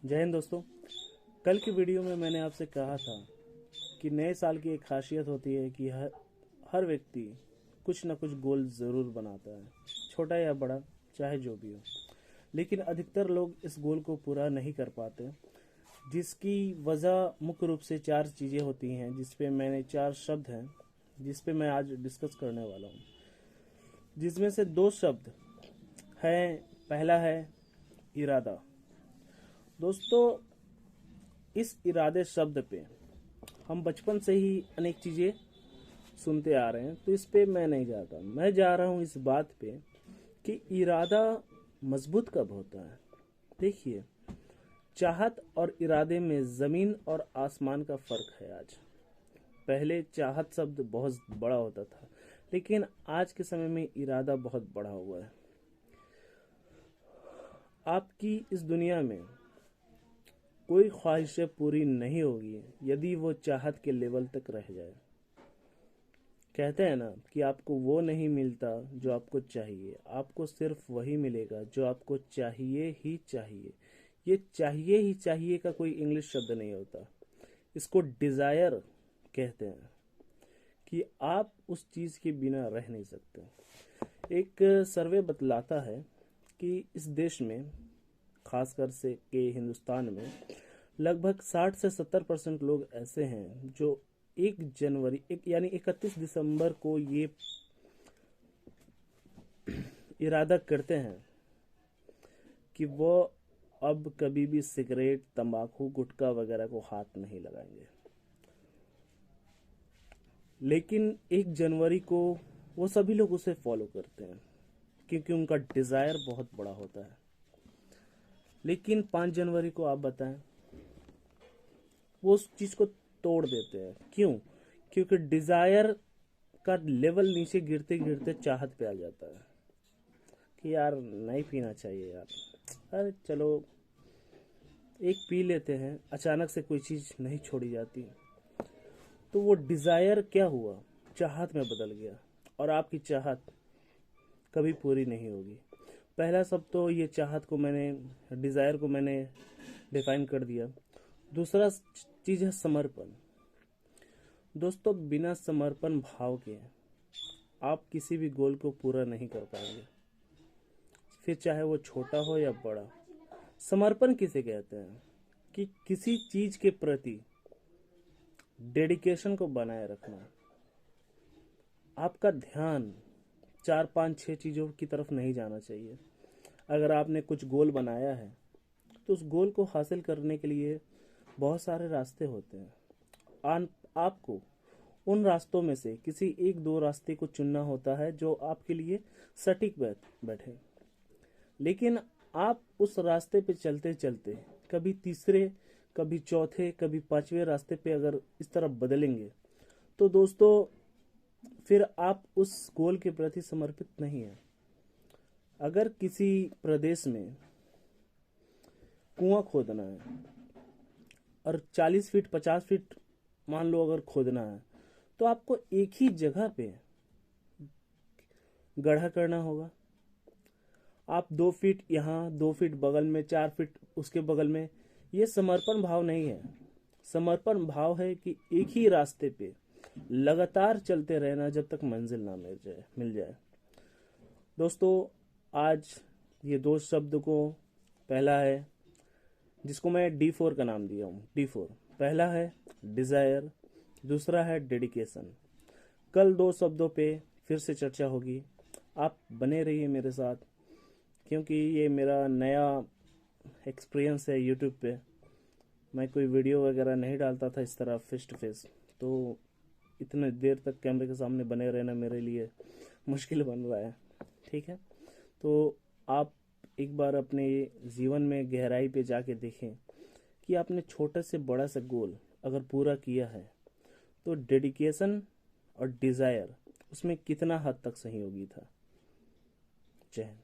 जय हिंद दोस्तों। कल की वीडियो में मैंने आपसे कहा था कि नए साल की एक खासियत होती है कि हर व्यक्ति कुछ न कुछ गोल ज़रूर बनाता है, छोटा या बड़ा, चाहे जो भी हो। लेकिन अधिकतर लोग इस गोल को पूरा नहीं कर पाते, जिसकी वजह मुख्य रूप से 4 चीज़ें होती हैं, जिसपे मैंने 4 शब्द हैं जिसपे मैं आज डिस्कस करने वाला हूँ। जिसमें से 2 शब्द हैं। पहला है इरादा। दोस्तों, इस इरादे शब्द पे हम बचपन से ही अनेक चीज़ें सुनते आ रहे हैं, तो इस पे मैं नहीं जाता। मैं जा रहा हूँ इस बात पे कि इरादा मजबूत कब होता है। देखिए, चाहत और इरादे में ज़मीन और आसमान का फ़र्क है। आज पहले चाहत शब्द बहुत बड़ा होता था, लेकिन आज के समय में इरादा बहुत बड़ा हुआ है। आपकी इस दुनिया में कोई ख्वाहिशें पूरी नहीं होगी यदि वो चाहत के लेवल तक रह जाए। कहते हैं ना कि आपको वो नहीं मिलता जो आपको चाहिए, आपको सिर्फ वही मिलेगा जो आपको चाहिए ही चाहिए। ये चाहिए ही चाहिए का कोई इंग्लिश शब्द नहीं होता, इसको डिज़ायर कहते हैं, कि आप उस चीज़ के बिना रह नहीं सकते। एक सर्वे बतलाता है कि इस देश में, खासकर से के हिंदुस्तान में, लगभग 60 से 70% लोग ऐसे हैं जो 1 जनवरी यानी 31 दिसंबर को ये इरादा करते हैं कि वो अब कभी भी सिगरेट, तंबाकू, गुटखा वगैरह को हाथ नहीं लगाएंगे। लेकिन 1 जनवरी को वो सभी लोग उसे फॉलो करते हैं क्योंकि उनका डिज़ायर बहुत बड़ा होता है। लेकिन 5 जनवरी को आप बताएं, वो उस चीज़ को तोड़ देते हैं। क्यों? क्योंकि डिज़ायर का लेवल नीचे गिरते गिरते चाहत पे आ जाता है कि यार नहीं पीना चाहिए यार, अरे चलो एक पी लेते हैं। अचानक से कोई चीज़ नहीं छोड़ी जाती, तो वो डिज़ायर क्या हुआ, चाहत में बदल गया, और आपकी चाहत कभी पूरी नहीं होगी। पहला सब तो ये चाहत को मैंने, डिज़ायर को मैंने डिफाइन कर दिया। दूसरा चीज़ है समर्पण। दोस्तों, बिना समर्पण भाव के आप किसी भी गोल को पूरा नहीं कर पाएंगे, फिर चाहे वो छोटा हो या बड़ा। समर्पण किसे कहते हैं? कि किसी चीज़ के प्रति डेडिकेशन को बनाए रखना। आपका ध्यान 4, 5, 6 चीज़ों की तरफ नहीं जाना चाहिए। अगर आपने कुछ गोल बनाया है तो उस गोल को हासिल करने के लिए बहुत सारे रास्ते होते हैं। आपको उन रास्तों में से किसी 1-2 रास्ते को चुनना होता है जो आपके लिए सटीक बैठे। लेकिन आप उस रास्ते पे चलते चलते कभी तीसरे, कभी चौथे, कभी 5वें रास्ते पे अगर इस तरफ बदलेंगे, तो दोस्तों फिर आप उस गोल के प्रति समर्पित नहीं है। अगर किसी प्रदेश में कुआं खोदना है और 40 फीट, 50 फीट मान लो अगर खोदना है, तो आपको एक ही जगह पे गड्ढा करना होगा। आप 2 फीट यहाँ, 2 फीट बगल में, 4 फीट उसके बगल में, ये समर्पण भाव नहीं है। समर्पण भाव है कि एक ही रास्ते पे लगातार चलते रहना जब तक मंजिल ना मिल जाए। दोस्तों, आज ये 2 शब्द को, पहला है जिसको मैं D4 का नाम दिया हूँ, D4। पहला है डिज़ायर, दूसरा है डेडिकेशन। कल 2 शब्दों पे फिर से चर्चा होगी। आप बने रहिए मेरे साथ, क्योंकि ये मेरा नया एक्सपीरियंस है। यूट्यूब पे मैं कोई वीडियो वगैरह नहीं डालता था इस तरह फेस टू फेस, तो इतने देर तक कैमरे के सामने बने रहना मेरे लिए मुश्किल बन रहा है। ठीक है, तो आप एक बार अपने जीवन में गहराई पे जाके देखें कि आपने छोटे से बड़ा सा गोल अगर पूरा किया है, तो डेडिकेशन और डिज़ायर उसमें कितना हद तक सहयोगी था। जय हिंद।